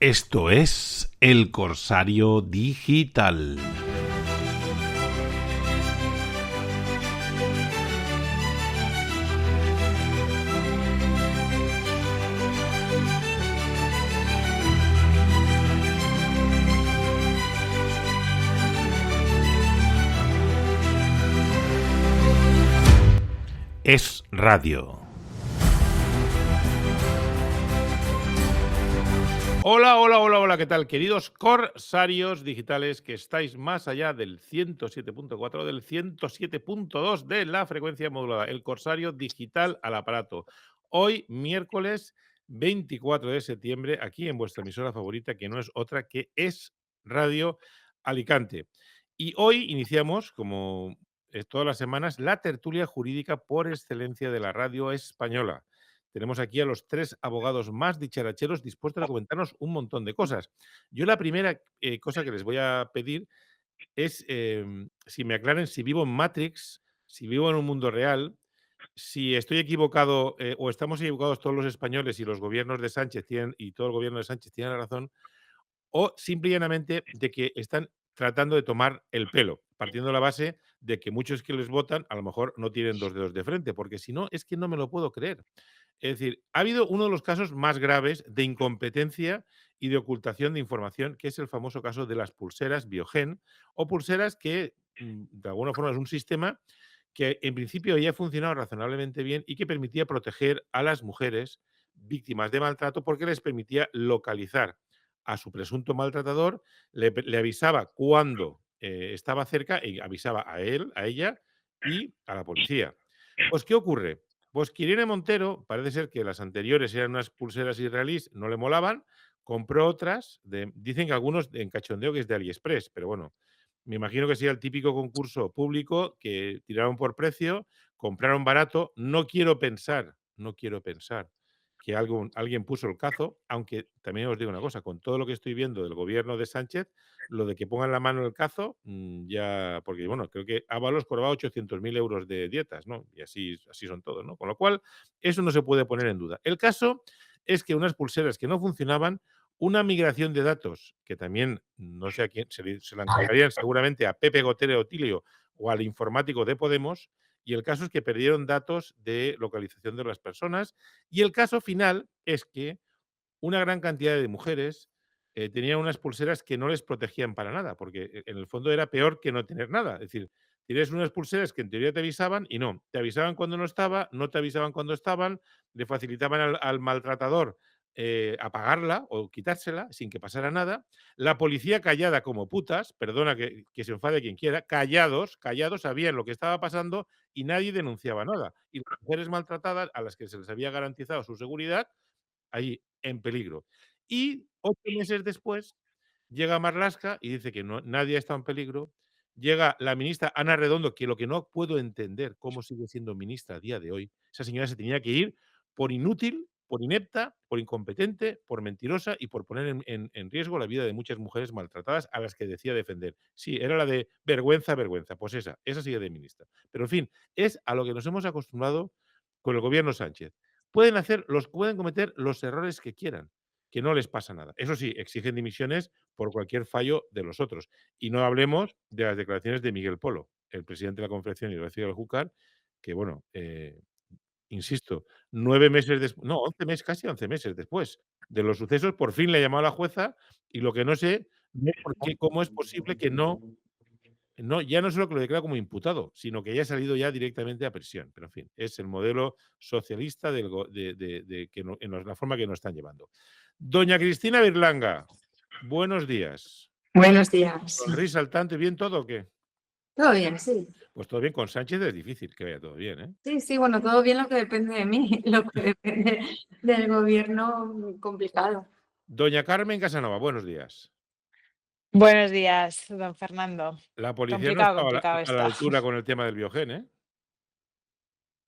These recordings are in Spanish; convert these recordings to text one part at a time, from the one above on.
Esto es El Corsario Digital. Es radio. Hola, ¿qué tal? Queridos corsarios digitales que estáis más allá del 107.4, del 107.2 de la frecuencia modulada. El Corsario Digital al aparato. Hoy, miércoles 24 de septiembre, aquí en vuestra emisora favorita, que no es otra que Es Radio Alicante. Y hoy iniciamos, como todas las semanas, la tertulia jurídica por excelencia de la radio española. Tenemos aquí a los tres abogados más dicharacheros dispuestos a comentarnos un montón de cosas. Yo la primera cosa que les voy a pedir es si me aclaren si vivo en Matrix, si vivo en un mundo real, si estoy equivocado o estamos equivocados todos los españoles y los gobiernos de Sánchez tienen, y todo el gobierno de Sánchez tiene razón, o simple y llanamente de que están tratando de tomar el pelo, partiendo de la base de que muchos que les votan a lo mejor no tienen dos dedos de frente, porque si no, es que no me lo puedo creer. Es decir, ha habido uno de los casos más graves de incompetencia y de ocultación de información, que es el famoso caso de las pulseras Biogen, o pulseras que, de alguna forma, es un sistema que en principio ya ha funcionado razonablemente bien y que permitía proteger a las mujeres víctimas de maltrato porque les permitía localizar a su presunto maltratador, le avisaba cuando estaba cerca y avisaba a él, a ella y a la policía. Pues, ¿qué ocurre? Pues que Irene Montero, parece ser que las anteriores eran unas pulseras israelíes, no le molaban, compró otras, dicen que algunos en cachondeo que es de AliExpress, pero bueno, me imagino que sea el típico concurso público que tiraron por precio, compraron barato, no quiero pensar que alguien puso el cazo, aunque también os digo una cosa, con todo lo que estoy viendo del gobierno de Sánchez, lo de que pongan la mano en el cazo, ya, porque bueno, creo que Ábalos cobraba 800.000 euros de dietas, ¿no? Y así son todos, ¿no? Con lo cual, eso no se puede poner en duda. El caso es que unas pulseras que no funcionaban, una migración de datos, que también no sé a quién, se la encargarían seguramente a Pepe Gotera Otilio o al informático de Podemos, y el caso es que perdieron datos de localización de las personas, y el caso final es que una gran cantidad de mujeres tenían unas pulseras que no les protegían para nada, porque en el fondo era peor que no tener nada. Es decir, tienes unas pulseras que en teoría te avisaban y no, te avisaban cuando no estaba, no te avisaban cuando estaban, le facilitaban al maltratador apagarla o quitársela sin que pasara nada. La policía callada como putas, perdona que se enfade quien quiera, callados, sabían lo que estaba pasando y nadie denunciaba nada. Y las mujeres maltratadas a las que se les había garantizado su seguridad, ahí en peligro. Y 8 meses después llega Marlaska y dice que nadie está en peligro. Llega la ministra Ana Redondo, que lo que no puedo entender, cómo sigue siendo ministra a día de hoy. Esa señora se tenía que ir por inútil, por inepta, por incompetente, por mentirosa y por poner en riesgo la vida de muchas mujeres maltratadas a las que decía defender. Sí, era la de vergüenza, vergüenza. Pues esa sigue de ministra. Pero en fin, es a lo que nos hemos acostumbrado con el gobierno Sánchez. Pueden cometer los errores que quieran, que no les pasa nada. Eso sí, exigen dimisiones por cualquier fallo de los otros. Y no hablemos de las declaraciones de Miguel Polo, el presidente de la Confederación Hidrográfica del Júcar, que bueno, insisto, 9 meses después, no, 11 meses, casi 11 meses después de los sucesos, por fin le ha llamado a la jueza y lo que no sé no es cómo es posible que no, ya no solo que lo declara como imputado, sino que haya salido ya directamente a prisión. Pero en fin, es el modelo socialista en la forma que nos están llevando. Doña Cristina Birlanga, buenos días. Buenos días. Sonrisa al tanto, ¿y bien todo o qué? Todo bien, sí. Pues todo bien, con Sánchez es difícil que vaya todo bien, ¿eh? Sí, bueno, todo bien lo que depende de mí, lo que depende del gobierno, complicado. Doña Carmen Casanova, buenos días. Buenos días, don Fernando. La policía no Complicado, estaba complicado a la está. altura con el tema del Biogen, ¿eh?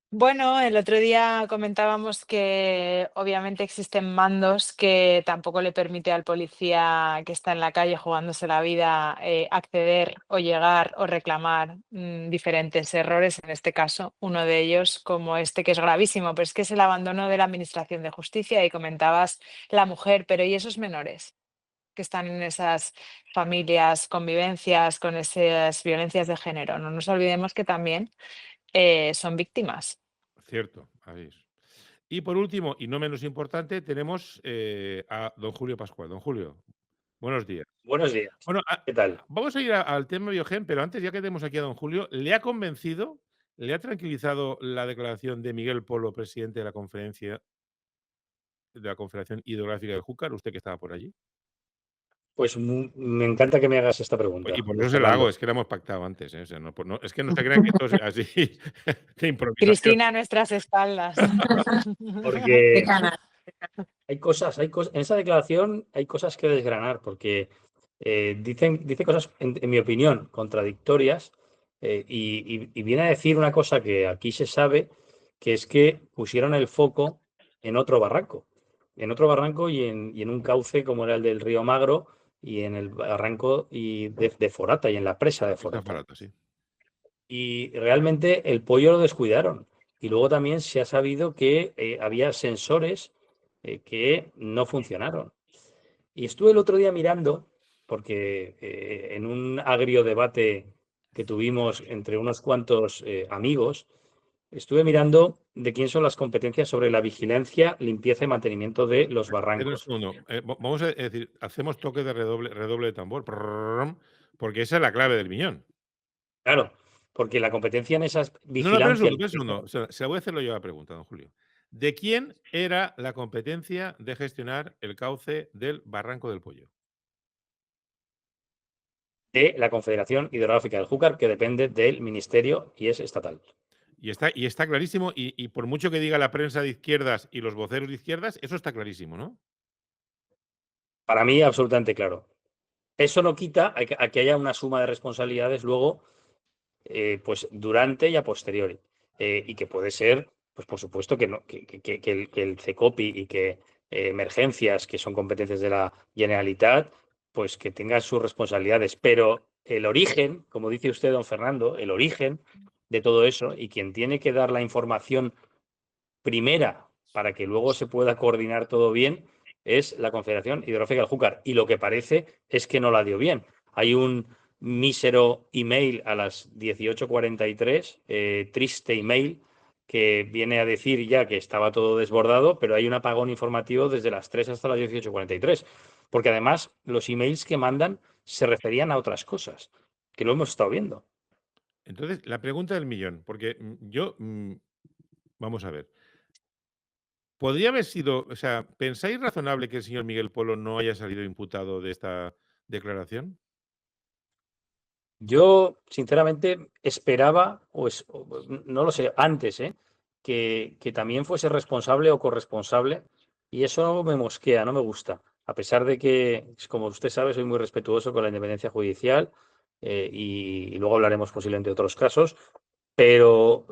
Bueno, el otro día comentábamos que obviamente existen mandos que tampoco le permite al policía que está en la calle jugándose la vida acceder o llegar o reclamar diferentes errores, en este caso, uno de ellos como este que es gravísimo, pero es que es el abandono de la Administración de Justicia y comentabas la mujer, pero ¿y esos menores? que están en esas familias, convivencias con esas violencias de género. No nos olvidemos que también son víctimas. Cierto, ahí es. Y por último, y no menos importante, tenemos a don Julio Pascual. Don Julio, buenos días. Buenos días. Bueno, ¿Qué tal? vamos a ir al tema Biogen, pero antes, ya que tenemos aquí a don Julio, ¿le ha convencido, le ha tranquilizado la declaración de Miguel Polo, presidente de la conferencia de la Confederación Hidrográfica del Júcar, usted que estaba por allí? Pues me encanta que me hagas esta pregunta, Y por don eso se la hago, Fernando. es que la hemos pactado antes, ¿eh? O sea, es que no se crean que esto es así de improvisación. Cristina a nuestras espaldas. Porque De canal. en esa declaración hay cosas que desgranar, porque dice cosas, en mi opinión, contradictorias, y viene a decir una cosa que aquí se sabe, que es que pusieron el foco en otro barranco, y en un cauce como era el del río Magro, y en el barranco de Forata, y en la presa de Está Forata. barato, sí. Y realmente el pollo lo descuidaron. Y luego también se ha sabido que había sensores que no funcionaron. Y estuve el otro día mirando, porque en un agrio debate que tuvimos entre unos cuantos amigos, estuve mirando de quién son las competencias sobre la vigilancia, limpieza y mantenimiento de los Espera un barrancos. segundo. Vamos a decir, hacemos toque de redoble de tambor, prrrrum, porque esa es la clave del Miñón. Claro, porque la competencia en esas No, espera un vigilancia, segundo, espera un segundo. O sea, se la voy a hacerlo yo la pregunta, don Julio. ¿De quién era la competencia de gestionar el cauce del Barranco del Pollo? de la Confederación Hidrográfica del Júcar, que depende del Ministerio y es estatal. Y está clarísimo, y por mucho que diga la prensa de izquierdas y los voceros de izquierdas, eso está clarísimo, ¿no? Para mí, absolutamente claro. Eso no quita a que haya una suma de responsabilidades luego, pues durante y a posteriori. Y que puede ser, pues por supuesto, que el CECOPI y que emergencias, que son competencias de la Generalitat, pues que tengan sus responsabilidades. Pero el origen, como dice usted, don Fernando, el origen de todo eso y quien tiene que dar la información primera para que luego se pueda coordinar todo bien es la Confederación Hidrográfica del Júcar. Y lo que parece es que no la dio bien. Hay un mísero email a las 18:43, triste email, que viene a decir ya que estaba todo desbordado, pero hay un apagón informativo desde las 3 hasta las 18:43. Porque además los emails que mandan se referían a otras cosas, que lo hemos estado viendo. Entonces, la pregunta del millón, porque vamos a ver. ¿Podría haber sido, o sea, pensáis razonable que el señor Miguel Polo no haya salido imputado de esta declaración? Yo, sinceramente, esperaba, no lo sé, antes, que también fuese responsable o corresponsable, y eso me mosquea, no me gusta. A pesar de que, como usted sabe, soy muy respetuoso con la independencia judicial, y luego hablaremos posiblemente de otros casos, pero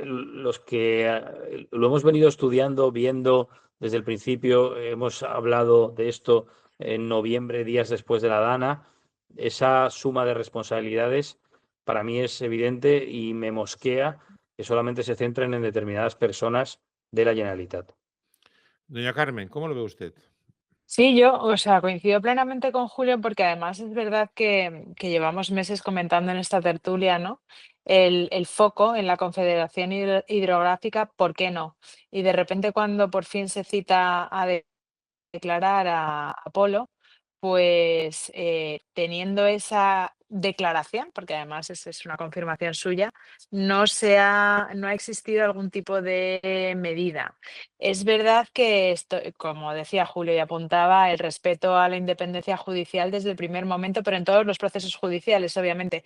los que lo hemos venido estudiando, viendo desde el principio, hemos hablado de esto en noviembre, días después de la Dana. Esa suma de responsabilidades para mí es evidente y me mosquea que solamente se centren en determinadas personas de la Generalitat. Doña Carmen, ¿cómo lo ve usted? Sí, yo, o sea, coincido plenamente con Julio porque además es verdad que llevamos meses comentando en esta tertulia, ¿no? El foco en la Confederación Hidrográfica, ¿por qué no? Y de repente cuando por fin se cita a declarar a Apolo, pues teniendo esa declaración, porque además es una confirmación suya, no ha existido algún tipo de medida. Es verdad que esto, como decía Julio y apuntaba, el respeto a la independencia judicial desde el primer momento, pero en todos los procesos judiciales, obviamente.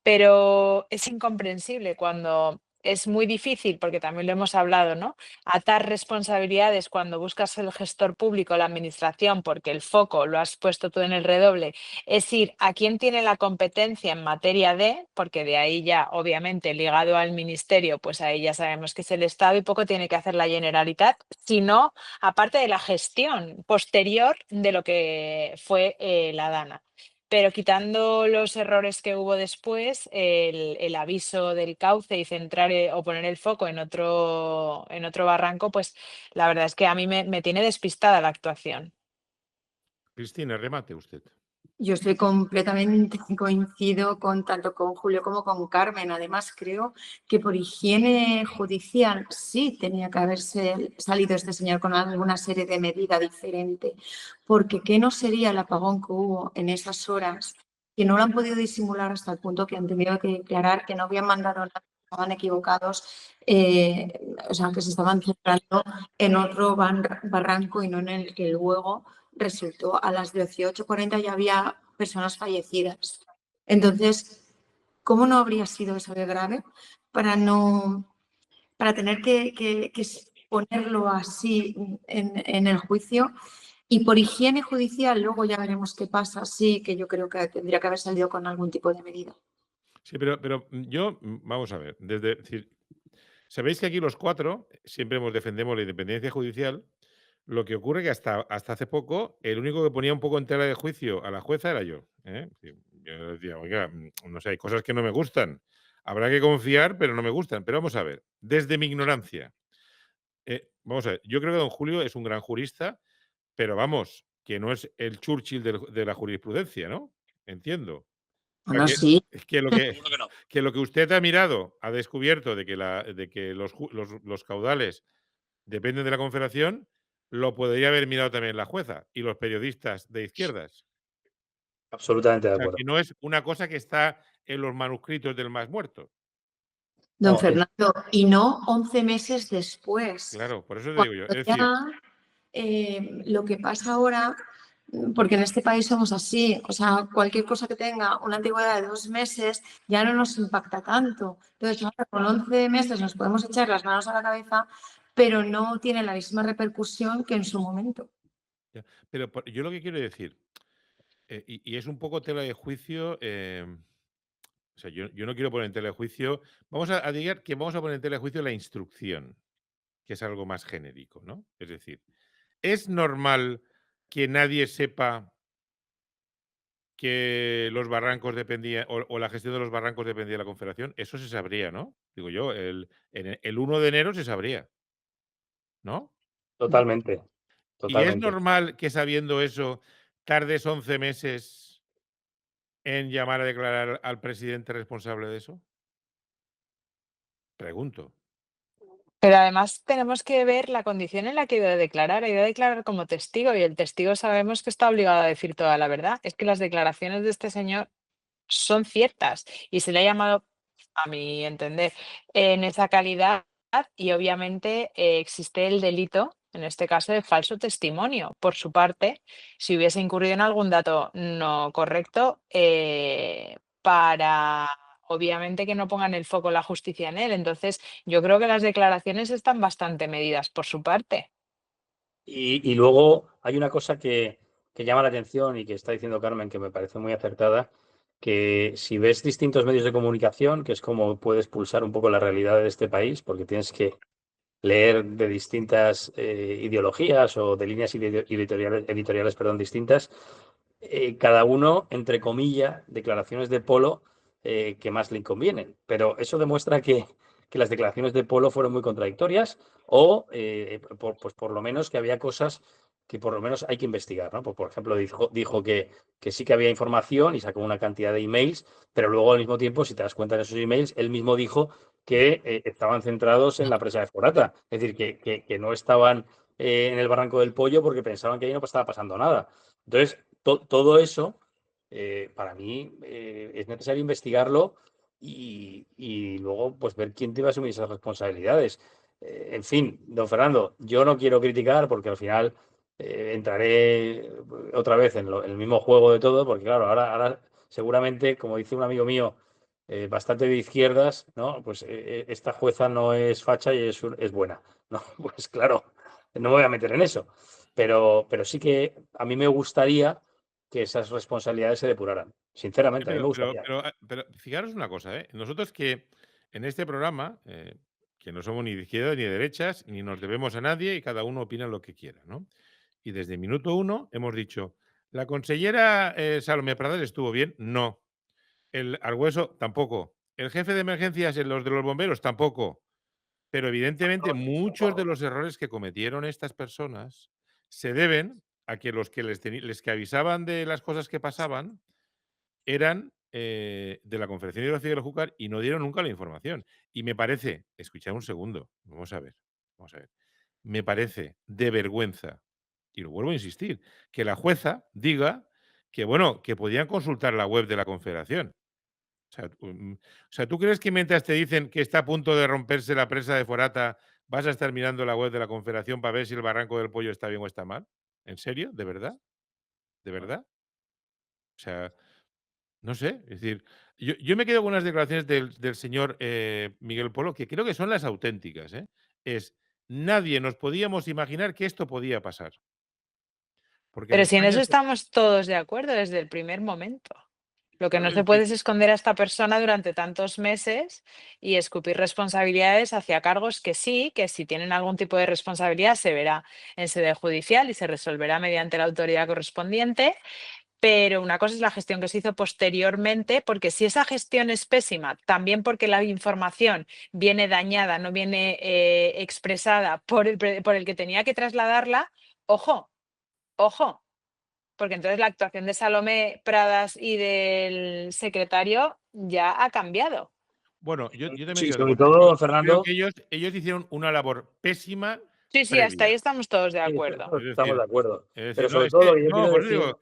Pero es incomprensible cuando es muy difícil, porque también lo hemos hablado, ¿no? Atar responsabilidades cuando buscas el gestor público, la administración, porque el foco lo has puesto tú en el redoble, es ir a quién tiene la competencia en materia de, porque de ahí ya, obviamente, ligado al ministerio, pues ahí ya sabemos que es el Estado y poco tiene que hacer la Generalitat, sino aparte de la gestión posterior de lo que fue la Dana. Pero quitando los errores que hubo después, el aviso del cauce y centrar o poner el foco en otro barranco, pues la verdad es que a mí me tiene despistada la actuación. Cristina, remate usted. Yo estoy completamente coincido tanto con Julio como con Carmen. Además, creo que por higiene judicial sí tenía que haberse salido este señor con alguna serie de medida diferente, porque ¿qué no sería el apagón que hubo en esas horas? Que no lo han podido disimular hasta el punto que han tenido que declarar que no habían mandado nada, que estaban equivocados, o sea, que se estaban centrando en otro barranco y no en el que luego resultó a las 18:40 ya había personas fallecidas. Entonces, ¿cómo no habría sido eso de grave para tener que ponerlo así en el juicio? Y por higiene judicial, luego ya veremos qué pasa. Sí, que yo creo que tendría que haber salido con algún tipo de medida. Sí, pero yo, vamos a ver, sabéis que aquí los cuatro siempre defendemos la independencia judicial. Lo que ocurre que hasta hace poco, el único que ponía un poco en tela de juicio a la jueza era yo. Sí, yo decía, oiga, no sé, hay cosas que no me gustan. Habrá que confiar, pero no me gustan. Pero vamos a ver, desde mi ignorancia, vamos a ver, yo creo que don Julio es un gran jurista, pero vamos, que no es el Churchill de la jurisprudencia, ¿no? Entiendo. O sea, Bueno, sí. que lo que, Seguro que no. que lo que usted ha mirado, ha descubierto de que los caudales dependen de la Confederación, lo podría haber mirado también la jueza y los periodistas de izquierdas. Absolutamente de O sea, acuerdo. que no es una cosa que está en los manuscritos del más muerto. Don No, Fernando, y no 11 meses después. Claro, por eso te digo yo. Cuando Es decir, lo que pasa ahora, porque en este país somos así, o sea, cualquier cosa que tenga una antigüedad de 2 meses ya no nos impacta tanto. Entonces, ahora con 11 meses nos podemos echar las manos a la cabeza, pero no tiene la misma repercusión que en su momento. pero yo lo que quiero decir, y es un poco tela de juicio, o sea, yo no quiero poner en tela de juicio, vamos a digar que vamos a poner en tela de juicio la instrucción, que es algo más genérico, ¿no? Es decir, ¿es normal que nadie sepa que los barrancos dependían, o la gestión de los barrancos dependía de la Confederación? Eso se sabría, ¿no? Digo yo, el 1 de enero se sabría, ¿no? totalmente. ¿Y es Totalmente. normal que sabiendo eso tardes 11 meses en llamar a declarar al presidente responsable de eso? Pregunto. Pero además tenemos que ver la condición en la que ha ido a declarar. Ha ido a declarar como testigo y el testigo sabemos que está obligado a decir toda la verdad. Es que las declaraciones de este señor son ciertas y se le ha llamado, a mi entender, en esa calidad y obviamente existe el delito, en este caso, de falso testimonio por su parte, si hubiese incurrido en algún dato no correcto, para obviamente que no pongan el foco la justicia en él. Entonces, yo creo que las declaraciones están bastante medidas por su parte. Y luego hay una cosa que llama la atención y que está diciendo Carmen, que me parece muy acertada, que si ves distintos medios de comunicación, que es como puedes pulsar un poco la realidad de este país, porque tienes que leer de distintas ideologías o de líneas editoriales, perdón, distintas, cada uno, entre comillas, declaraciones de Polo que más le convienen. Pero eso demuestra que las declaraciones de Polo fueron muy contradictorias o, pues por lo menos, que había cosas que por lo menos hay que investigar, ¿no? Pues, por ejemplo, dijo que sí que había información y sacó una cantidad de emails, pero luego al mismo tiempo, si te das cuenta en esos emails, él mismo dijo que estaban centrados en la presa de Forata, es decir, que no estaban en el Barranco del Pollo porque pensaban que ahí no estaba pasando nada. Entonces, todo eso, para mí, es necesario investigarlo y luego pues ver quién te va a asumir esas responsabilidades. En fin, don Fernando, yo no quiero criticar porque al final entraré otra vez en el mismo juego de todo, porque claro, ahora seguramente, como dice un amigo mío, bastante de izquierdas, ¿no? Pues esta jueza no es facha y es buena, ¿no? Pues claro, no me voy a meter en eso. Pero sí que a mí me gustaría que esas responsabilidades se depuraran. Sinceramente, a mí me gustaría. Pero fijaros una cosa, ¿eh? Nosotros que en este programa, que no somos ni de izquierdas ni de derechas, ni nos debemos a nadie y cada uno opina lo que quiera, ¿no? Y desde el minuto 1 hemos dicho, ¿la consellera Salomé Pradales estuvo bien? No. El Argüeso tampoco. El jefe de emergencias, los de los bomberos, tampoco. Pero evidentemente muchos de los errores que cometieron estas personas se deben a que los que les que avisaban de las cosas que pasaban eran de la Confederación Hidrográfica del Júcar y no dieron nunca la información. Y me parece, escuchad un segundo, vamos a ver. Me parece de vergüenza, y lo vuelvo a insistir, que la jueza diga que, bueno, que podían consultar la web de la Confederación. O sea, ¿tú crees que mientras te dicen que está a punto de romperse la presa de Forata, vas a estar mirando la web de la Confederación para ver si el Barranco del Pollo está bien o está mal? ¿En serio? ¿De verdad? ¿De verdad? O sea, no sé. Es decir, yo me quedo con unas declaraciones del señor Miguel Polo que creo que son las auténticas. Es, nadie nos podíamos imaginar que esto podía pasar. Porque en Pero si en España eso estamos todos de acuerdo desde el primer momento. Lo que no claro, se puede es esconder a esta persona durante tantos meses y escupir responsabilidades hacia cargos que sí, que si tienen algún tipo de responsabilidad se verá en sede judicial y se resolverá mediante la autoridad correspondiente. Pero una cosa es la gestión que se hizo posteriormente, porque si esa gestión es pésima, también porque la información viene dañada, no viene expresada por el que tenía que trasladarla, ojo, ojo. Porque entonces la actuación de Salomé Pradas y del secretario ya ha cambiado. bueno, yo también Sí, digo una sobre cosa. todo, Yo creo Fernando. que ellos hicieron una labor pésima Sí, sí, hasta previa. ahí estamos todos de Sí, acuerdo. Es estamos de acuerdo. decir, Pero no, sobre es todo que, lo que yo no, quiero por eso decir, digo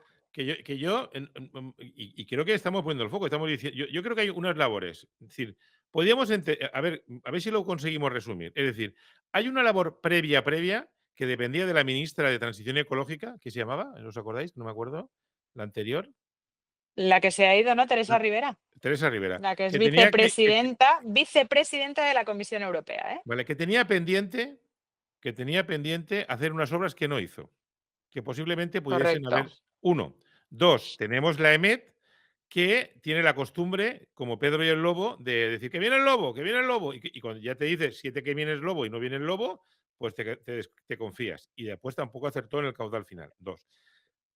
que yo y creo que estamos poniendo el foco, estamos diciendo, yo creo que hay unas labores. Es decir, podríamos, a ver si lo conseguimos resumir. Es decir, hay una labor previa que dependía de la ministra de Transición Ecológica, ¿qué se llamaba? ¿No os acordáis? No me acuerdo. La anterior. La que se ha ido, ¿no? Teresa Rivera, Teresa Rivera, la que es que tenía vicepresidenta de la Comisión Europea, ¿eh? vale, que tenía pendiente hacer unas obras que no hizo, que posiblemente pudiesen Correcto. haber. Uno. Dos, tenemos la EMET, que tiene la costumbre, como Pedro y el lobo, de decir que viene el lobo, que viene el lobo. Y cuando ya te dice 7 que viene el lobo y no viene el lobo, pues te confías. Y después tampoco acertó en el caudal final. Dos.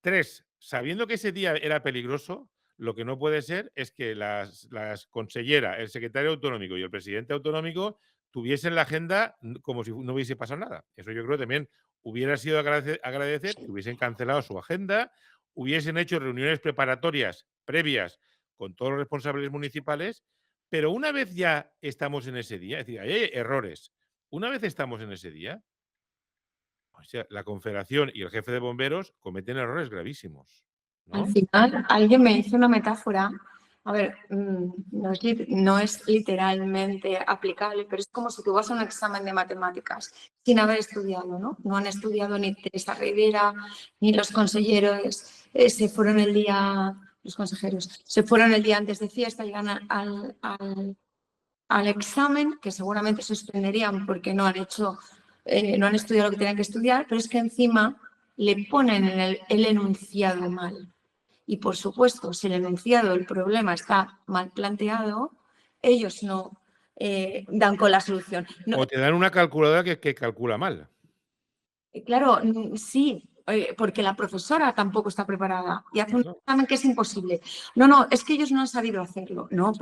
Tres, sabiendo que ese día era peligroso, lo que no puede ser es que las conselleras, el secretario autonómico y el presidente autonómico tuviesen la agenda como si no hubiese pasado nada. Eso yo creo que también hubiera sido agradecer que hubiesen cancelado su agenda, hubiesen hecho reuniones preparatorias previas con todos los responsables municipales, pero una vez ya estamos en ese día, es decir, hay errores, una vez estamos en ese día, o sea, la Confederación y el jefe de bomberos cometen errores gravísimos, Al ¿no? final, alguien me hizo una metáfora, a ver, no es literalmente aplicable, pero es como si tú vas a un examen de matemáticas sin haber estudiado, ¿no? No han estudiado ni Teresa Rivera, ni los consejeros, se fueron el día, los consejeros, se fueron el día antes de fiesta, llegan al examen, que seguramente suspenderían porque no han hecho, no han estudiado lo que tenían que estudiar, pero es que encima le ponen en el enunciado mal. Y por supuesto, si el enunciado, el problema está mal planteado, ellos no dan con la solución. No, O te dan una calculadora que calcula mal. claro, sí, porque la profesora tampoco está preparada y hace un ¿No? examen que es imposible. No, es que ellos no han sabido hacerlo. No,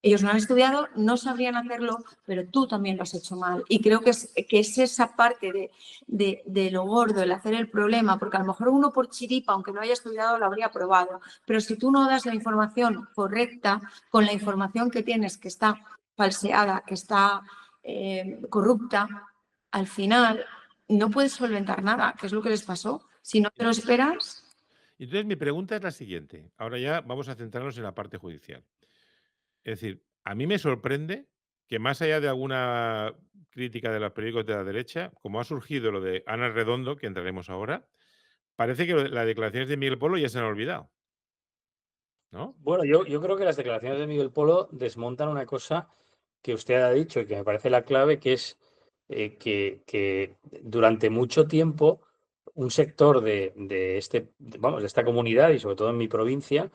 ellos no han estudiado, no sabrían hacerlo, pero tú también lo has hecho mal. Y creo que es esa parte de lo gordo, el hacer el problema, porque a lo mejor uno por chiripa, aunque no haya estudiado, lo habría probado. Pero si tú no das la información correcta, con la información que tienes, que está falseada, que está corrupta, al final no puedes solventar nada, que es lo que les pasó. Si no te lo esperas... Entonces, mi pregunta es la siguiente. Ahora ya vamos a centrarnos en la parte judicial. Es decir, a mí me sorprende que más allá de alguna crítica de los periódicos de la derecha, como ha surgido lo de Ana Redondo, que entraremos ahora, parece que las declaraciones de Miguel Polo ya se han olvidado, ¿no? bueno, yo creo que las declaraciones de Miguel Polo desmontan una cosa que usted ha dicho y que me parece la clave, que es que durante mucho tiempo un sector de esta comunidad y sobre todo en mi provincia,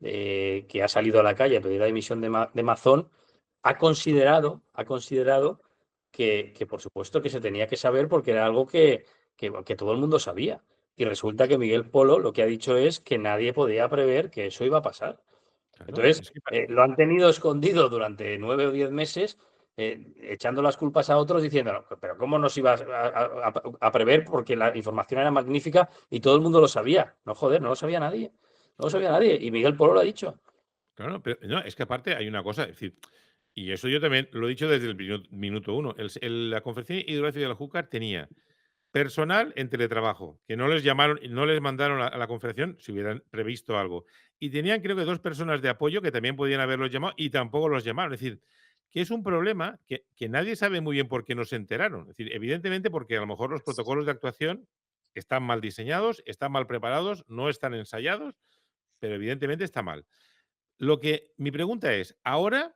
que ha salido a la calle a pedir la dimisión de Mazón, ha considerado que por supuesto que se tenía que saber porque era algo que todo el mundo sabía. Y resulta que Miguel Polo lo que ha dicho es que nadie podía prever que eso iba a pasar. Claro, Entonces, es que lo han tenido escondido durante 9 o 10 meses echando las culpas a otros diciendo, pero ¿cómo nos ibas a prever? Porque la información era magnífica y todo el mundo lo sabía. No, joder, no lo sabía nadie. No lo sabía nadie. Y Miguel Polo lo ha dicho. Claro, pero no, es que aparte hay una cosa, es decir, y eso yo también lo he dicho desde el minuto uno. La Confederación Hidrográfica de la Júcar tenía personal en teletrabajo, que no les llamaron, no les mandaron a la Confederación si hubieran previsto algo. Y tenían, creo que, 2 personas de apoyo que también podían haberlos llamado y tampoco los llamaron. Es decir, que es un problema que nadie sabe muy bien por qué no se enteraron. Es decir, evidentemente porque a lo mejor los protocolos de actuación están mal diseñados, están mal preparados, no están ensayados, pero evidentemente está mal. Mi pregunta es, ahora,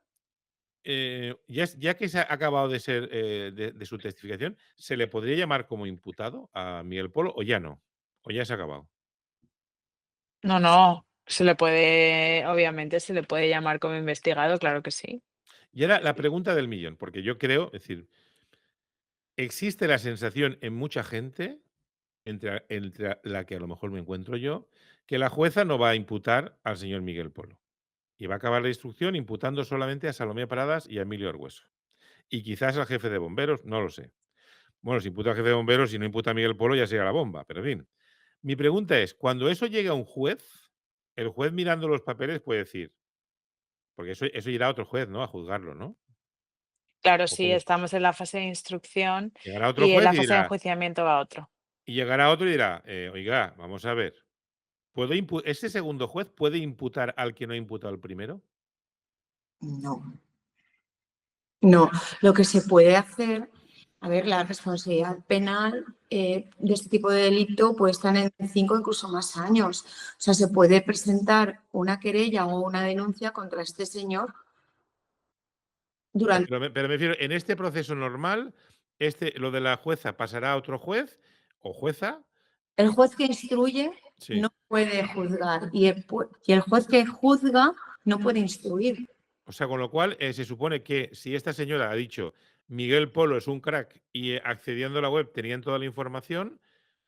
ya que se ha acabado de ser de su testificación, ¿se le podría llamar como imputado a Miguel Polo o ya no? ¿O ya se ha acabado? No, no, se le puede, obviamente se le puede llamar como investigado, claro que sí. Y ahora la pregunta del millón, porque yo creo, es decir, existe la sensación en mucha gente, entre la que a lo mejor me encuentro yo, que la jueza no va a imputar al señor Miguel Polo. Y va a acabar la instrucción imputando solamente a Salomé Paradas y a Emilio Argüeso. Y quizás al jefe de bomberos, no lo sé. Bueno, si imputa al jefe de bomberos, si no imputa a Miguel Polo, ya sería la bomba, pero en fin. Mi pregunta es, cuando eso llega a un juez, el juez mirando los papeles puede decir, porque eso irá a otro juez, ¿no? A juzgarlo, ¿no? Claro, O sí, como estamos en la fase de instrucción llegará otro y en juez la y fase de dirá, enjuiciamiento va otro. y llegará otro y dirá, oiga, vamos a ver, ¿ese segundo juez puede imputar al que no ha imputado al primero? No, no. Lo que se puede hacer, a ver, la responsabilidad penal de este tipo de delito puede estar en 5 incluso más años. O sea, se puede presentar una querella o una denuncia contra este señor durante. Pero me refiero, en este proceso normal, lo de la jueza pasará a otro juez o jueza. El juez que instruye Sí. no puede juzgar y el juez que juzga no puede instruir. O sea, con lo cual se supone que si esta señora ha dicho Miguel Polo es un crack y accediendo a la web tenían toda la información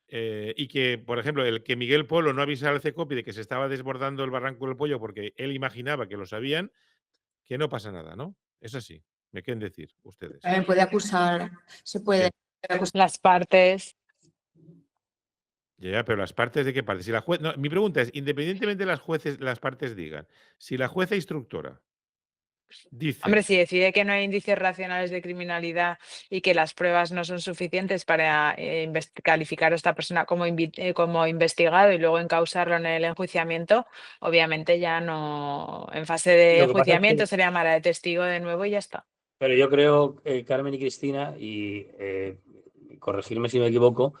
y que, por ejemplo, el que Miguel Polo no avisara al CECOPI de que se estaba desbordando el barranco del pollo porque él imaginaba que lo sabían, que no pasa nada, ¿no? Es así. ¿Me quieren decir ustedes? También puede acusar, se puede Sí. acusar. Las partes. Ya, pero las partes de qué parte. Si la no, mi pregunta es, independientemente de las partes digan, si la jueza instructora Hombre, dice, si decide que no hay indicios racionales de criminalidad y que las pruebas no son suficientes para calificar a esta persona como, como investigado y luego encausarlo en el enjuiciamiento, obviamente ya no, en fase de Lo que pasa es enjuiciamiento que, se le llamará de testigo de nuevo y ya está. pero yo creo, Carmen y Cristina, y corregirme si me equivoco,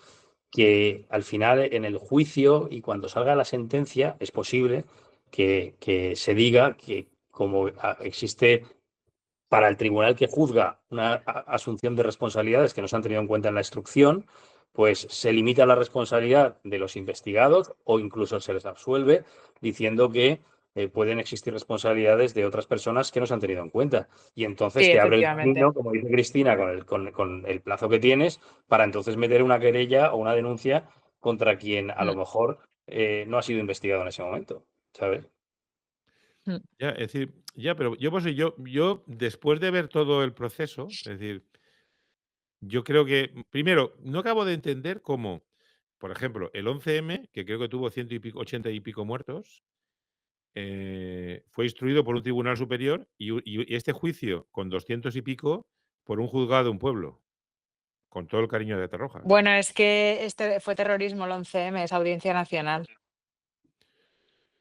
que al final en el juicio y cuando salga la sentencia es posible que se diga que como existe para el tribunal que juzga una asunción de responsabilidades que no se han tenido en cuenta en la instrucción, pues se limita la responsabilidad de los investigados o incluso se les absuelve diciendo que pueden existir responsabilidades de otras personas que no se han tenido en cuenta. Y entonces Sí, te abre el efectivamente. camino, como dice Cristina, con el plazo que tienes, para entonces meter una querella o una denuncia contra quien a lo Mm, mejor no ha sido investigado en ese momento, ¿sabes? mm. ya, es decir, ya, pero yo después de ver todo el proceso, es decir, yo creo que, primero, no acabo de entender cómo, por ejemplo, el 11M, que creo que tuvo 80 y pico muertos, fue instruido por un tribunal superior y este juicio con 200 y pico por un juzgado de un pueblo, con todo el cariño de Atarroja. Bueno, es que este fue terrorismo el 11M, es Audiencia Nacional.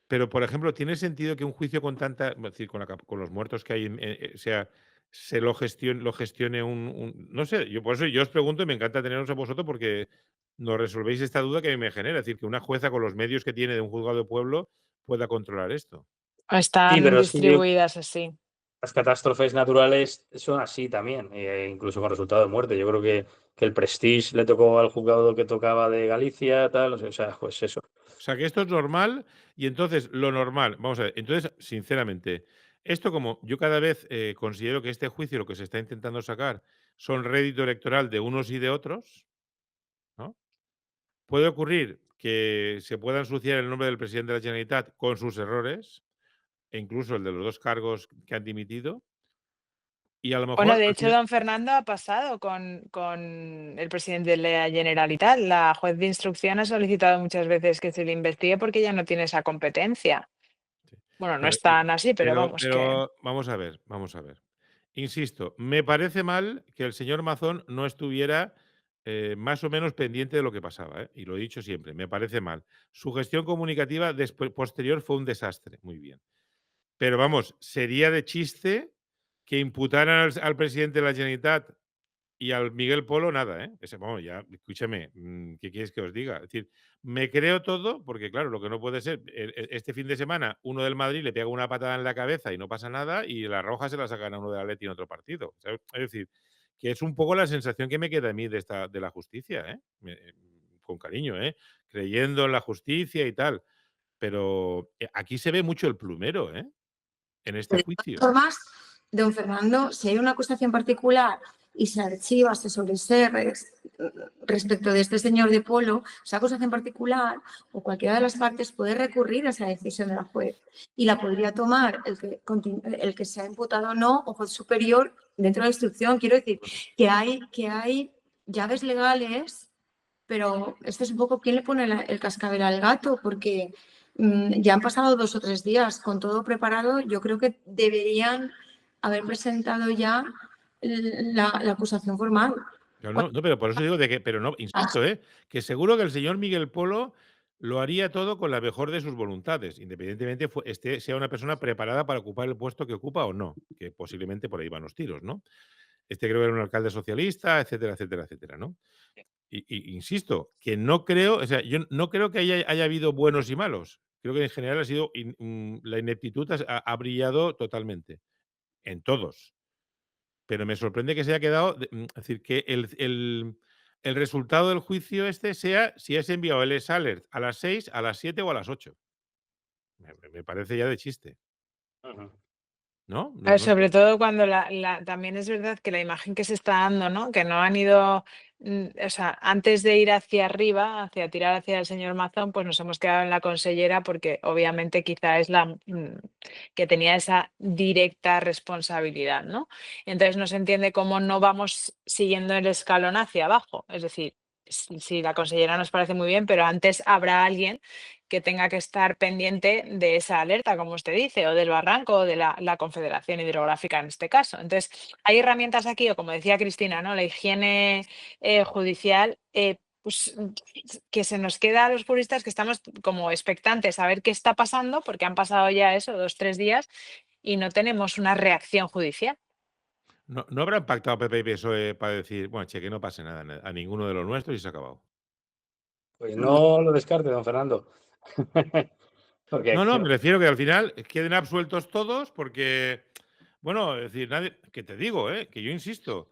Pero, por ejemplo, ¿tiene sentido que un juicio con tanta, es decir, con los muertos que hay, sea, lo gestione no sé, yo por eso yo os pregunto y me encanta teneros a vosotros porque nos resolvéis esta duda que a mí me genera, es decir, que una jueza con los medios que tiene de un juzgado de pueblo pueda controlar esto. Sí, Están pero es que distribuidas así. las catástrofes naturales son así también, incluso con resultado de muerte. Yo creo que el Prestige le tocó al juzgado que tocaba de Galicia, tal, o sea, pues eso. O sea, que esto es normal y entonces lo normal, vamos a ver, entonces, sinceramente, esto como yo cada vez considero que este juicio lo que se está intentando sacar son rédito electoral de unos y de otros, ¿no? Puede ocurrir que se pueda ensuciar el nombre del presidente de la Generalitat con sus errores, e incluso el de los 2 cargos que han dimitido, Y a lo Bueno, mejor de al hecho, final don Fernando ha pasado con el presidente de la Generalitat. La juez de instrucción ha solicitado muchas veces que se le investigue porque ya no tiene esa competencia. sí, Bueno, no pero es tan así, pero vamos que vamos a ver, vamos a ver. Insisto, me parece mal que el señor Mazón no estuviera, más o menos pendiente de lo que pasaba, ¿eh? Y lo he dicho siempre, me parece mal. Su gestión comunicativa posterior fue un desastre, muy bien. Pero vamos, sería de chiste que imputaran al presidente de la Generalitat y al Miguel Polo nada, ¿eh? Vamos, ya, escúchame, ¿qué quieres que os diga? Es decir, me creo todo, porque claro, lo que no puede ser, este fin de semana uno del Madrid le pega una patada en la cabeza y no pasa nada, y la roja se la sacan a uno del Atleti en otro partido. ¿Sabes? Es decir, que es un poco la sensación que me queda a mí de la justicia, ¿eh? Con cariño, ¿eh? Creyendo en la justicia y tal. Pero aquí se ve mucho el plumero, ¿eh? En este De todas juicio. formas, don Fernando, si hay una acusación particular y se archiva, se sobresee respecto de este señor de Polo, esa acusación particular o cualquiera de las partes puede recurrir a esa decisión de la juez y la podría tomar el que se ha imputado o no o juez superior dentro de la instrucción. Quiero decir que hay llaves legales, pero esto es un poco quién le pone el cascabel al gato, porque ya han pasado 2 o 3 días con todo preparado. Yo creo que deberían haber presentado ya la acusación formal. No, no, no, pero por eso digo de que, pero no, insisto, que seguro que el señor Miguel Polo lo haría todo con la mejor de sus voluntades, independientemente sea una persona preparada para ocupar el puesto que ocupa o no, que posiblemente por ahí van los tiros, ¿no? Este creo que era un alcalde socialista, etcétera, etcétera, etcétera, ¿no? Y insisto, que no creo, o sea, yo no creo que haya habido buenos y malos. Creo que en general ha sido la ineptitud ha brillado totalmente, en todos. Pero me sorprende que se haya quedado, es decir, que el resultado del juicio este sea si has enviado el alert a las 6, a las 7 o a las 8. Me parece ya de chiste, Ujú. ¿no? a No, ver, no sé. sobre todo cuando también es verdad que la imagen que se está dando, ¿no? Que no han ido, o sea, antes de ir hacia arriba, hacia tirar hacia el señor Mazón, pues nos hemos quedado en la consellera porque obviamente quizá es la que tenía esa directa responsabilidad, ¿no? Entonces no se entiende cómo no vamos siguiendo el escalón hacia abajo. Es decir, si la consellera nos parece muy bien, pero antes habrá alguien que tenga que estar pendiente de esa alerta, como usted dice, o del barranco, o de la Confederación Hidrográfica en este caso. Entonces, hay herramientas aquí, o como decía Cristina, ¿no? La higiene judicial, pues, que se nos queda a los juristas que estamos como expectantes a ver qué está pasando, porque han pasado ya eso, 2, 3 días, y no tenemos una reacción judicial. No habrán pactado PP y PSOE para decir, bueno, che, que no pase nada a ninguno de los nuestros y se ha acabado. Pues no lo descarte, don Fernando. Porque, No, me refiero que al final queden absueltos todos porque, bueno, es decir, nadie, que te digo, que yo insisto,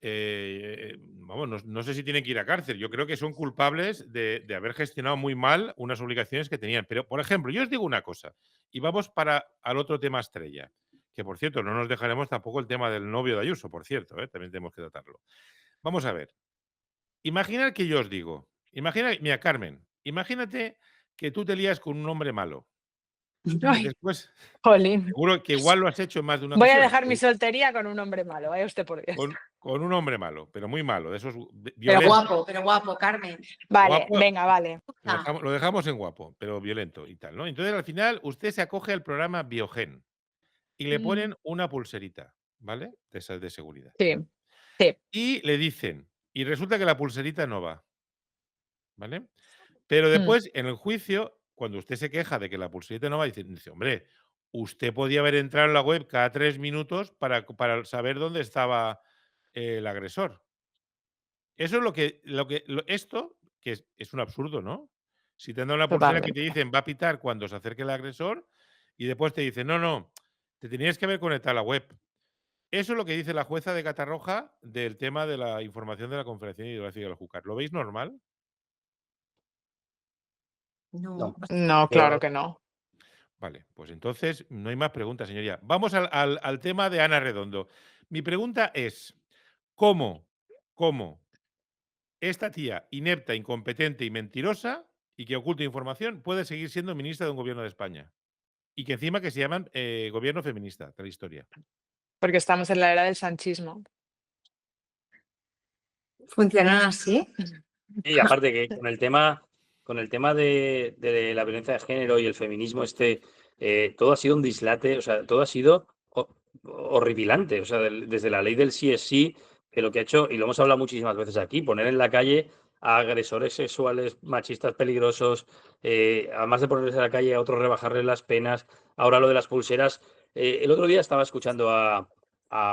vamos, no sé si tienen que ir a cárcel. Yo creo que son culpables de haber gestionado muy mal unas obligaciones que tenían. Pero, por ejemplo, yo os digo una cosa, y vamos al otro tema estrella, que por cierto, no nos dejaremos tampoco el tema del novio de Ayuso, por cierto, también tenemos que tratarlo. Vamos a ver, imaginad que yo os digo, mira, Carmen, imagínate que tú te lías con un hombre malo y Ay, después, jolín. seguro que igual lo has hecho en más de una Voy a ocasión, dejar mi soltería con un hombre malo, vaya usted por Dios. con un hombre malo, pero muy malo, de esos violentos. Pero guapo, Carmen. Vale, Guapo, venga, vale. lo dejamos en guapo, pero violento y tal, ¿no? Entonces, al final, usted se acoge al programa Biogen y le Mm, ponen una pulserita, ¿vale? De esas de seguridad, sí, ¿vale? sí. Y le dicen, y resulta que la pulserita no va, ¿vale? Pero Mm, después, en el juicio, cuando usted se queja de que la pulserita no va, dice, hombre, usted podía haber entrado en la web cada 3 minutos para saber dónde estaba el agresor. Eso es esto, que es un absurdo, ¿no? Si te han dado una pulsera que te totalmente. dicen va a pitar cuando se acerque el agresor y después te dicen, no, no, te tenías que haber conectado a la web. Eso es lo que dice la jueza de Catarroja del tema de la información de la Confederación Hidrográfica del Júcar. ¿Lo veis normal? No, no, No, claro pero que no. Vale, pues entonces no hay más preguntas, señoría. Vamos al tema de Ana Redondo. Mi pregunta es, ¿cómo esta tía inepta, incompetente y mentirosa y que oculta información puede seguir siendo ministra de un gobierno de España? Y que encima que se llaman gobierno feminista, de la historia. porque estamos en la era del sanchismo. ¿Funcionan así? Y aparte que con el tema de la violencia de género y el feminismo, todo ha sido un dislate, o sea, todo ha sido horripilante. O sea, desde la ley del sí es sí, que lo que ha hecho, y lo hemos hablado muchísimas veces aquí, poner en la calle a agresores sexuales, machistas peligrosos, además de ponerles en la calle a otros, rebajarles las penas. Ahora lo de las pulseras. El otro día estaba escuchando a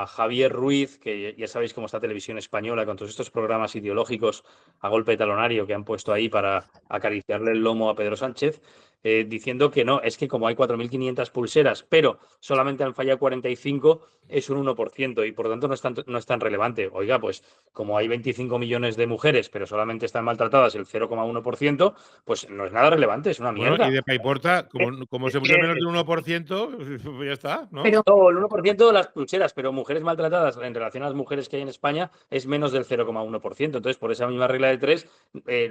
Javier Ruiz, que ya sabéis cómo está Televisión Española, con todos estos programas ideológicos a golpe de talonario que han puesto ahí para acariciarle el lomo a Pedro Sánchez, diciendo que no, es que como hay 4.500 pulseras, pero solamente han fallado 45, es un 1% y por lo tanto no es tan relevante. Oiga, pues como hay 25 millones de mujeres, pero solamente están maltratadas el 0,1%, pues no es nada relevante, es una Bueno, y mierda. de Paiporta, como se puso menos del 1%, pues ya está, ¿no? Pero No, el 1% de las pulseras, pero mujeres maltratadas en relación a las mujeres que hay en España es menos del 0,1%. Entonces, por esa misma regla de 3,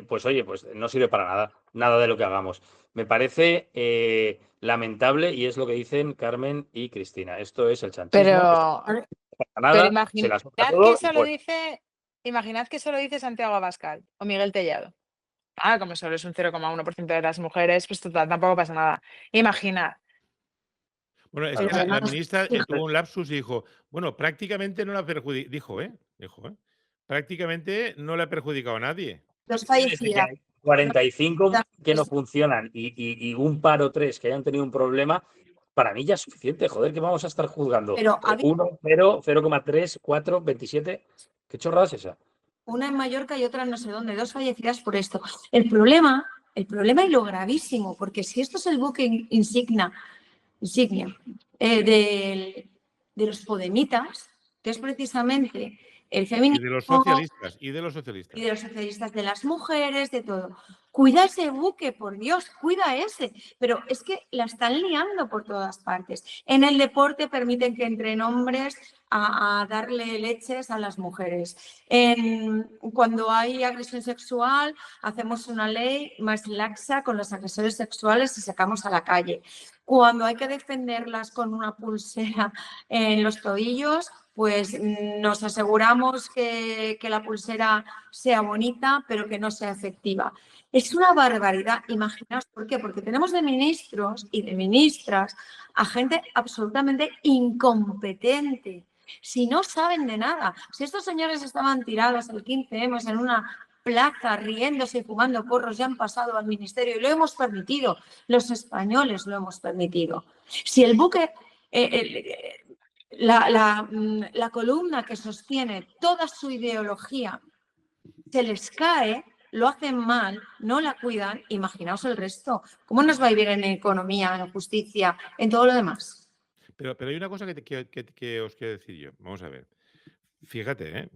pues oye, pues no sirve para nada, nada de lo que hagamos. Me parece lamentable y es lo que dicen Carmen y Cristina. Esto es el chanchismo, esto Pero, no pasa pero nada, se imaginad la sopla que todo y eso lo fuera. dice Santiago Abascal o Miguel Tellado. Ah, como solo es un 0,1% de las mujeres, pues total, tampoco pasa nada. Imaginad. Bueno, es Claro. que pero la además, ministra tuvo un lapsus y dijo, bueno, prácticamente no la perjudica, dijo, prácticamente no le ha perjudicado a nadie. dos Desde que fallecidas. hay 45 que no funcionan y un par o tres que hayan tenido un problema, para mí ya es suficiente. Joder, que vamos a estar juzgando. Pero ha habido 1, 0, 0,3, 4, 27. ¿Qué chorrada es esa? una en Mallorca y otra en no sé dónde, dos fallecidas por esto. El problema y lo gravísimo, porque si esto es el buque insignia de los podemitas, que es precisamente el Y feminismo de los socialistas, y de los y socialistas. de los socialistas, de las mujeres, de todo. Cuida ese buque, por Dios, cuida ese. Pero es que la están liando por todas partes. En el deporte permiten que entren hombres a darle leches a las mujeres. Cuando hay agresión sexual, hacemos una ley más laxa con los agresores sexuales y sacamos a la calle. Cuando hay que defenderlas con una pulsera en los tobillos, pues nos aseguramos que la pulsera sea bonita, pero que no sea efectiva. Es una barbaridad. Imaginaos por qué. Porque tenemos de ministros y de ministras a gente absolutamente incompetente. Si no saben de nada, si estos señores estaban tirados el 15M en una plaza riéndose y fumando porros, ya han pasado al ministerio y lo hemos permitido, los españoles lo hemos permitido. Si el buque, la columna que sostiene toda su ideología se les cae, lo hacen mal, no la cuidan, imaginaos el resto. ¿Cómo nos va a ir en economía, en justicia, en todo lo demás? Pero hay una cosa que os quiero decir yo. Vamos a ver. Fíjate,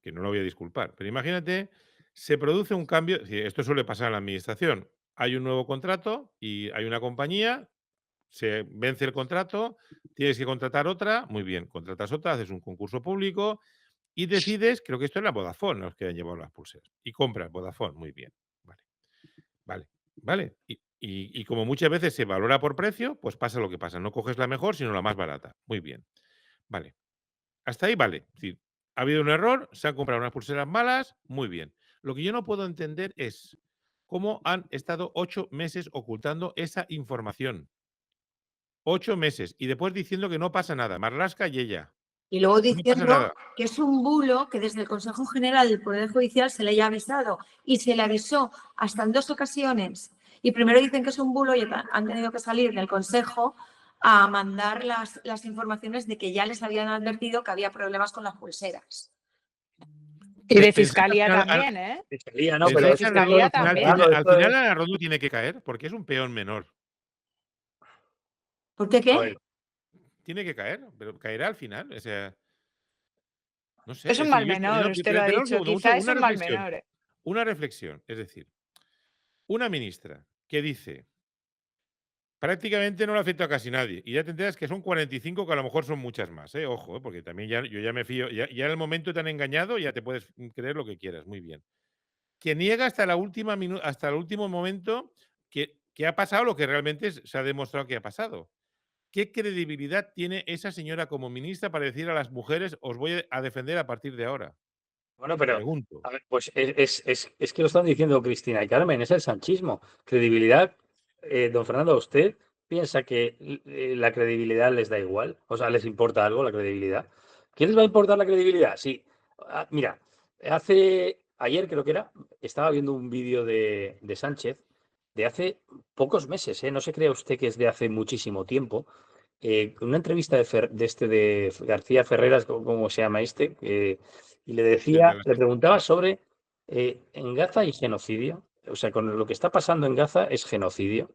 que no lo voy a disculpar, pero imagínate, se produce un cambio, esto suele pasar en la administración, hay un nuevo contrato y hay una compañía, se vence el contrato, tienes que contratar otra, muy bien, contratas otra, haces un concurso público y decides, creo que esto es la Vodafone, los que han llevado las pulseras, y compras Vodafone, muy bien, vale, vale. Y como muchas veces se valora por precio, pues pasa lo que pasa, no coges la mejor, sino la más barata, muy bien, vale. Hasta ahí vale. Es decir, ha habido un error, se han comprado unas pulseras malas, muy bien. Lo que yo no puedo entender es cómo han estado 8 meses ocultando esa información. 8 meses. Y después diciendo que no pasa nada. Marlaska y ella. Y luego No pasa diciendo nada. que es un bulo que desde el Consejo General del Poder Judicial se le haya avisado y se le avisó hasta en 2 ocasiones. Y primero dicen que es un bulo y han tenido que salir del Consejo a mandar las informaciones de que ya les habían advertido que había problemas con las pulseras. Y de Pensáis que al Fiscalía final, también, ¿eh? Fiscalía, no, Y pero de pensáis que es que todo Fiscalía está también. cerrado, al esto final es. Arnaldo tiene que caer, porque es un peón menor. ¿Por qué A qué? ver, Tiene que caer, pero caerá al final. O sea, no sé. Es Es un decir, mal menor, usted lo ha pero un dicho. segundo, Quizá es una un mal reflexión. menor. Una reflexión. Es decir, una ministra que dice prácticamente no le afecta a casi nadie. Y ya te enteras que son 45, que a lo mejor son muchas más, ¿eh? Ojo, porque también yo ya me fío. Ya en el momento te han engañado, ya te puedes creer lo que quieras. Muy bien. Que niega hasta hasta el último momento que ha pasado lo que realmente se ha demostrado que ha pasado. ¿qué credibilidad tiene esa señora como ministra para decir a las mujeres os voy a defender a partir de ahora? Bueno, pero, Pregunto. a ver, pues es que lo están diciendo Cristina y Carmen, es el sanchismo. Credibilidad, don Fernando, ¿usted piensa que la credibilidad les da igual? O sea, ¿les importa algo la credibilidad? ¿Qué les va a importar la credibilidad? Sí, mira, ayer creo que era, estaba viendo un vídeo de Sánchez de hace pocos meses, ¿eh? No se crea usted que es de hace muchísimo tiempo. Una entrevista de García Ferreras, ¿cómo se llama este? Y le Sí, el de decía, la le sexta. preguntaba sobre en Gaza hay genocidio, o sea, con lo que está pasando en Gaza es genocidio.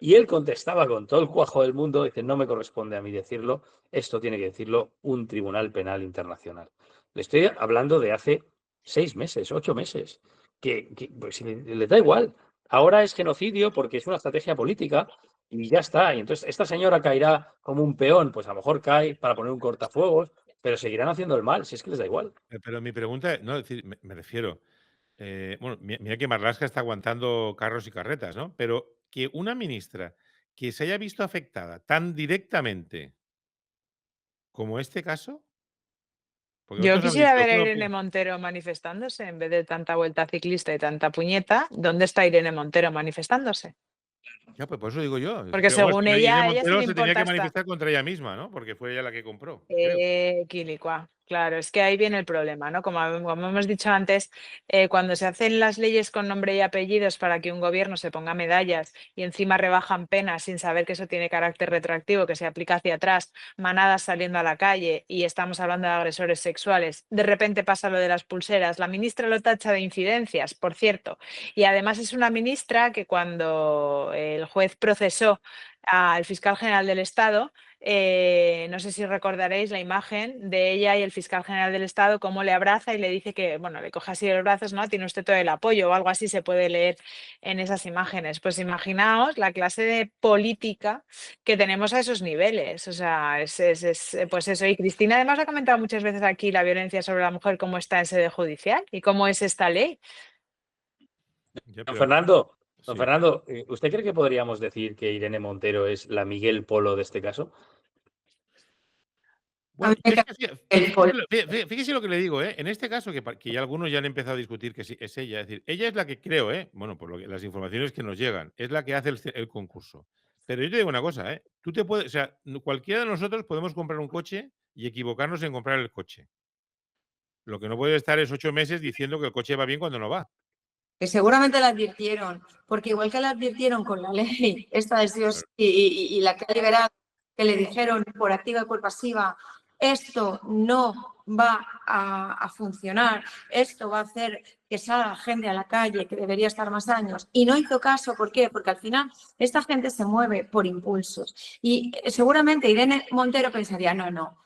Y él contestaba con todo el cuajo del mundo, dice, no me corresponde a mí decirlo, esto tiene que decirlo un tribunal penal internacional. Le estoy hablando de hace 6 meses, 8 meses, que pues, le da igual. Ahora es genocidio porque es una estrategia política y ya está. Y entonces esta señora caerá como un peón, pues a lo mejor cae para poner un cortafuegos, pero seguirán haciendo el mal, si es que les da igual. Pero mi pregunta, no, es decir, me refiero, bueno, mira que Marlaska está aguantando carros y carretas, ¿no? Pero que una ministra que se haya visto afectada tan directamente como este caso, porque Yo vosotros habéis quisiera dicho, ver a bueno, Irene Montero manifestándose en vez de tanta vuelta ciclista y tanta puñeta. ¿Dónde está Irene Montero manifestándose? ya, pues por eso digo yo. Porque Pero bueno, según Irene ella, a ella sí Montero le se tenía importa que hasta manifestar contra ella misma, ¿no? Porque fue ella la que compró, creo. Quilicua. Claro, es que ahí viene el problema, ¿no? Como hemos dicho antes, cuando se hacen las leyes con nombre y apellidos para que un gobierno se ponga medallas y encima rebajan penas sin saber que eso tiene carácter retroactivo, que se aplica hacia atrás, manadas saliendo a la calle y estamos hablando de agresores sexuales, de repente pasa lo de las pulseras, la ministra lo tacha de incidencias, por cierto, y además es una ministra que cuando el juez procesó al fiscal general del Estado, no sé si recordaréis la imagen de ella y el fiscal general del Estado, cómo le abraza y le dice que, bueno, le coge así los brazos, ¿no? Tiene usted todo el apoyo o algo así se puede leer en esas imágenes. Pues imaginaos la clase de política que tenemos a esos niveles. O sea, pues eso. Y Cristina además ha comentado muchas veces aquí la violencia sobre la mujer, cómo está en sede judicial y cómo es esta ley. Ya, Don pero Fernando, don sí. Fernando, ¿usted cree que podríamos decir que Irene Montero es la Miguel Polo de este caso? A mí Bueno, me yo es cae que el pol- fíjese lo que le digo, ¿eh? En este caso, que ya algunos ya han empezado a discutir que sí, es ella. Es decir, ella es la que creo, ¿eh? Bueno, por las informaciones que nos llegan, es la que hace el concurso. Pero yo te digo una cosa, ¿eh? Tú te puedes, o sea, cualquiera de nosotros podemos comprar un coche y equivocarnos en comprar el coche. Lo que no puede estar es 8 meses diciendo que el coche va bien cuando no va. que seguramente la advirtieron, porque igual que la advirtieron con la ley, esta de sí o sí, Claro. y la que ha liberado, que le dijeron por activa y por pasiva, esto no va a funcionar, esto va a hacer que salga gente a la calle que debería estar más años. Y no hizo caso, ¿por qué? Porque al final esta gente se mueve por impulsos. Y seguramente Irene Montero pensaría, no,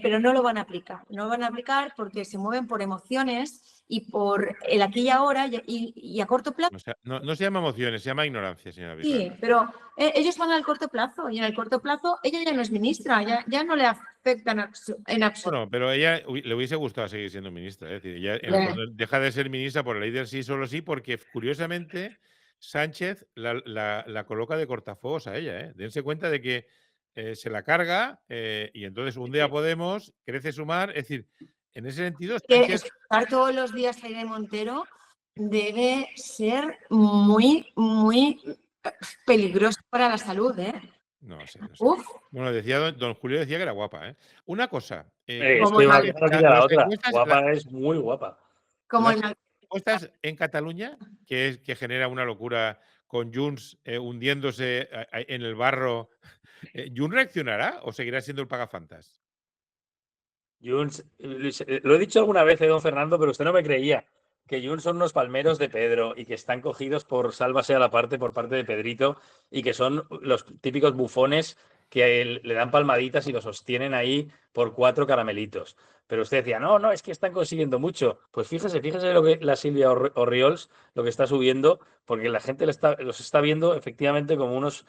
pero no lo van a aplicar. No lo van a aplicar porque se mueven por emociones y por el aquí y ahora y a corto plazo. No se llama emociones, se llama ignorancia, señora Sí, Bisbal. pero ellos van al corto plazo y en el corto plazo ella ya no es ministra, ya no le afecta en absoluto. Bueno, pero a ella le hubiese gustado seguir siendo ministra. Es decir, ella en el fondo deja de ser ministra por la ley del sí, solo sí, porque curiosamente Sánchez la coloca de cortafuegos a ella. ¿Eh? Dense cuenta de que se la carga y entonces un día Podemos, crece Sumar. Es decir, en ese sentido, Que Sánchez. escuchar todos los días a Irene Montero debe ser muy peligroso para la salud, ¿eh? No sé, no sé. Uf, Bueno, decía don Julio decía que era guapa, ¿eh? Una cosa, Es como que el una mal, cosa no quita la las otra. encuestas, Guapa es muy guapa. como el las mal. encuestas en Cataluña, que genera una locura con Junts hundiéndose en el barro, ¿Junts reaccionará o seguirá siendo el pagafantas? Junts, lo he dicho alguna vez, don Fernando, pero usted no me creía que Junts son unos palmeros de Pedro y que están cogidos por sálvase a la parte por parte de Pedrito y que son los típicos bufones que le dan palmaditas y lo sostienen ahí por 4 caramelitos. Pero usted decía, no, es que están consiguiendo mucho. Pues fíjese lo que la Silvia Orriols lo que está subiendo, porque la gente los está viendo efectivamente como unos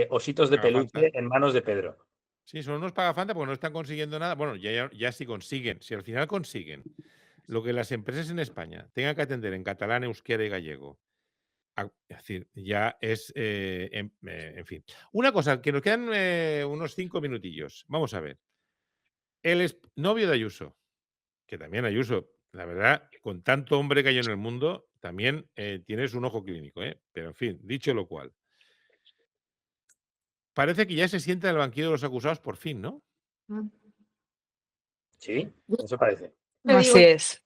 ositos de Pagafantas. peluche en manos de Pedro. Sí, son unos pagafantas porque no están consiguiendo nada. Bueno, ya sí consiguen. Si al final consiguen lo que las empresas en España tengan que atender en catalán, euskera y gallego, Es decir, ya es, en fin. Una cosa, que nos quedan unos 5 minutillos. Vamos a ver. El novio de Ayuso, que también Ayuso, la verdad, con tanto hombre que hay en el mundo, también tienes un ojo clínico, ¿eh? Pero en fin, dicho lo cual, parece que ya se sienta en el banquillo de los acusados por fin, ¿no? Sí, eso parece. Te digo, Así es.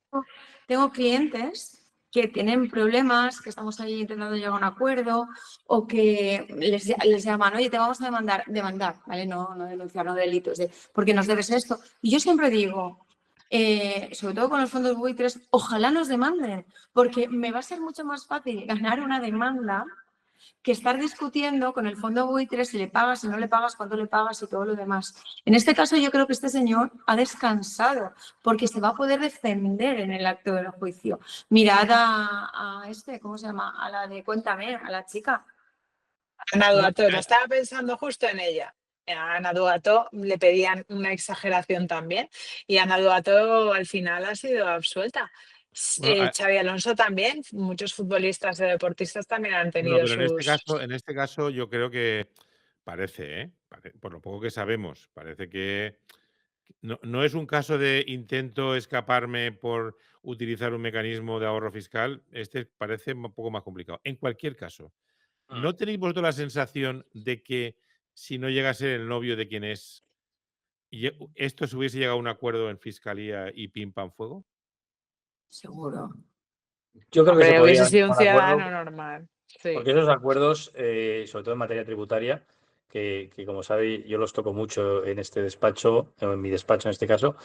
tengo clientes que tienen problemas, que estamos ahí intentando llegar a un acuerdo, o que les llaman, oye, te vamos a demandar, ¿vale? No denunciar, no delitos, porque nos debes esto. Y yo siempre digo, sobre todo con los fondos buitres, ojalá nos demanden, porque me va a ser mucho más fácil ganar una demanda que estar discutiendo con el fondo buitre si le pagas, si no le pagas, cuánto le pagas y todo lo demás. En este caso yo creo que este señor ha descansado porque se va a poder defender en el acto del juicio. Mirad a ¿cómo se llama? A la de Cuéntame, a la chica. Ana Duato, no estaba pensando justo en ella. A Ana Duato le pedían una exageración también y Ana Duato al final ha sido absuelta. Bueno, Xabi Alonso también, muchos futbolistas y deportistas también han no, tenido pero sus... en este caso yo creo que parece, ¿eh? Por lo poco que sabemos, parece que no es un caso de intento escaparme por utilizar un mecanismo de ahorro fiscal. Este parece un poco más complicado. En cualquier caso, ¿no tenéis vosotros la sensación de que si no llega a ser el novio de quien es, esto se hubiese llegado a un acuerdo en fiscalía y pim pam fuego? Seguro. Yo creo que se Hombre, hubiese podría sido un llegar a un acuerdo, ciudadano normal. Sí. porque esos acuerdos, sobre todo en materia tributaria, que como sabe yo los toco mucho en este despacho, o en mi despacho en este caso,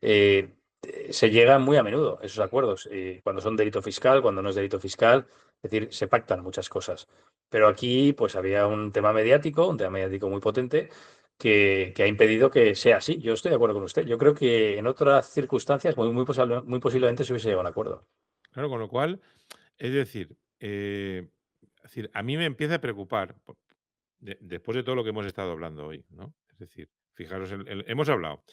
se llegan muy a menudo esos acuerdos, cuando son delito fiscal, cuando no es delito fiscal, es decir, se pactan muchas cosas. Pero aquí pues había un tema mediático muy potente que ha impedido que sea así. Yo estoy de acuerdo con usted. Yo creo que en otras circunstancias muy posiblemente se hubiese llegado a un acuerdo. Claro, con lo cual, es decir, a mí me empieza a preocupar después de todo lo que hemos estado hablando hoy, ¿no? Es decir, fijaros, hemos hablado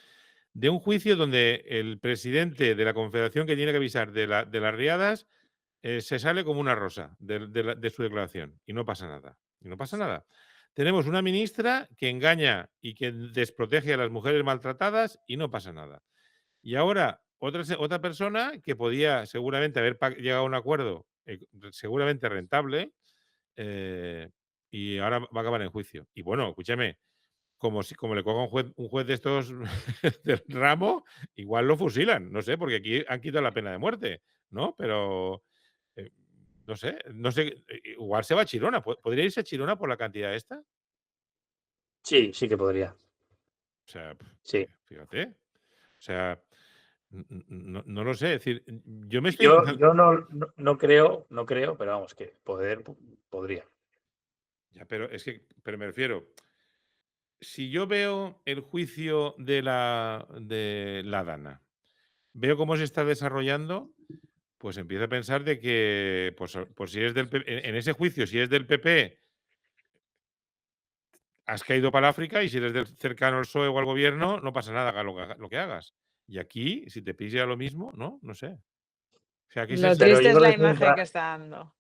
de un juicio donde el presidente de la Confederación que tiene que avisar de las riadas se sale como una rosa de su declaración y no pasa nada. Y no pasa nada. Tenemos una ministra que engaña y que desprotege a las mujeres maltratadas y no pasa nada. Y ahora otra persona que podía seguramente haber llegado a un acuerdo seguramente rentable y ahora va a acabar en juicio. Y bueno, escúchame, como le coja un juez de estos del ramo, igual lo fusilan, no sé, porque aquí han quitado la pena de muerte, ¿no? Pero eh, no sé, igual se va a Chirona. ¿Podría irse a Chirona por la cantidad esta? O Sí, sí que podría. sea, Sí. fíjate. O sea, no lo sé. Es decir, yo me estoy Yo, empezando. yo no creo, pero vamos, que podría. Ya, pero me refiero, si yo veo el juicio de la Dana, veo cómo se está desarrollando, pues empiezo a pensar de que, pues si eres del PP, en ese juicio, si eres del PP, has caído para África y si eres cercano al PSOE o al gobierno, no pasa nada, haga lo que hagas. Y aquí, si te pilla lo mismo, no sé. O sea, aquí Lo Pero triste yo es creo la que imagen que está dando.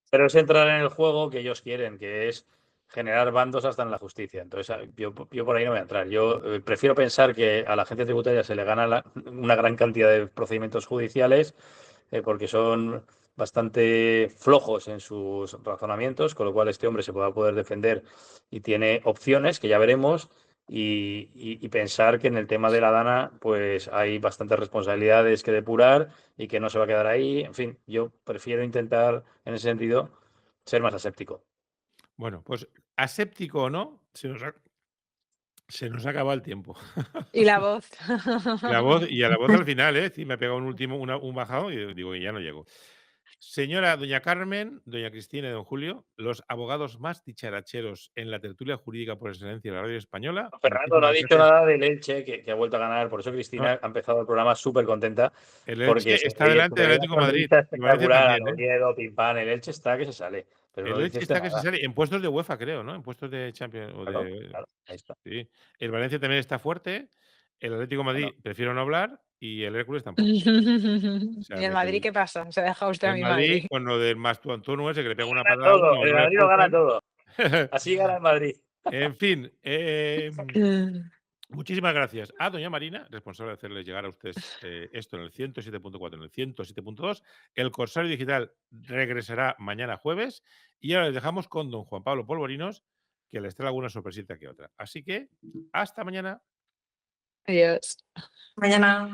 pero es entrar en el juego que ellos quieren, que es generar bandos hasta en la justicia. Entonces, yo por ahí no voy a entrar. Yo prefiero pensar que a la agencia tributaria se le gana una gran cantidad de procedimientos judiciales porque son bastante flojos en sus razonamientos, con lo cual este hombre se va a poder defender y tiene opciones que ya veremos. Y pensar que en el tema de la Dana, pues hay bastantes responsabilidades que depurar y que no se va a quedar ahí. En fin, yo prefiero intentar, en ese sentido, ser más aséptico. Bueno, pues aséptico o no, se nos ha acabado el tiempo. Y la voz. Y a la voz al final, ¿eh? Sí, me ha pegado un bajado y digo que ya no llego. Señora doña Carmen, doña Cristina y don Julio, los abogados más dicharacheros en la tertulia jurídica por excelencia de la radio española. Fernando no ha Muchísimas dicho gracias. nada del Elche, que ha vuelto a ganar. Por eso No, Cristina ha empezado el programa súper contenta, el porque Elche se está veía delante del Atlético de una Madrid sonrisa y Valencia espectacular también, al ¿eh? Oviedo, pim pam. El Elche está que se sale, pero El no Elche dice usted está que se nada. sale en puestos de UEFA, creo, ¿no? En puestos de Champions o Claro, de. claro, ahí está. Sí. El Valencia también está fuerte. El Atlético de Madrid Bueno. prefiero no hablar y el Hércules tampoco. O sea, ¿Y el Madrid qué pasa? ¿Se deja usted a el mi Madrid Madrid? con lo del Mastuantuono ese que le pega una Gana patada a uno todo, y el no le Madrid lo gana expulsan. todo. Así gana el Madrid. En fin, muchísimas gracias a doña Marina, responsable de hacerles llegar a ustedes esto en el 107.4, en el 107.2. El Corsario Digital regresará mañana jueves y ahora les dejamos con don Juan Pablo Polvorinos, que les trae alguna sorpresita que otra. Así que, hasta mañana. Adiós. Mañana.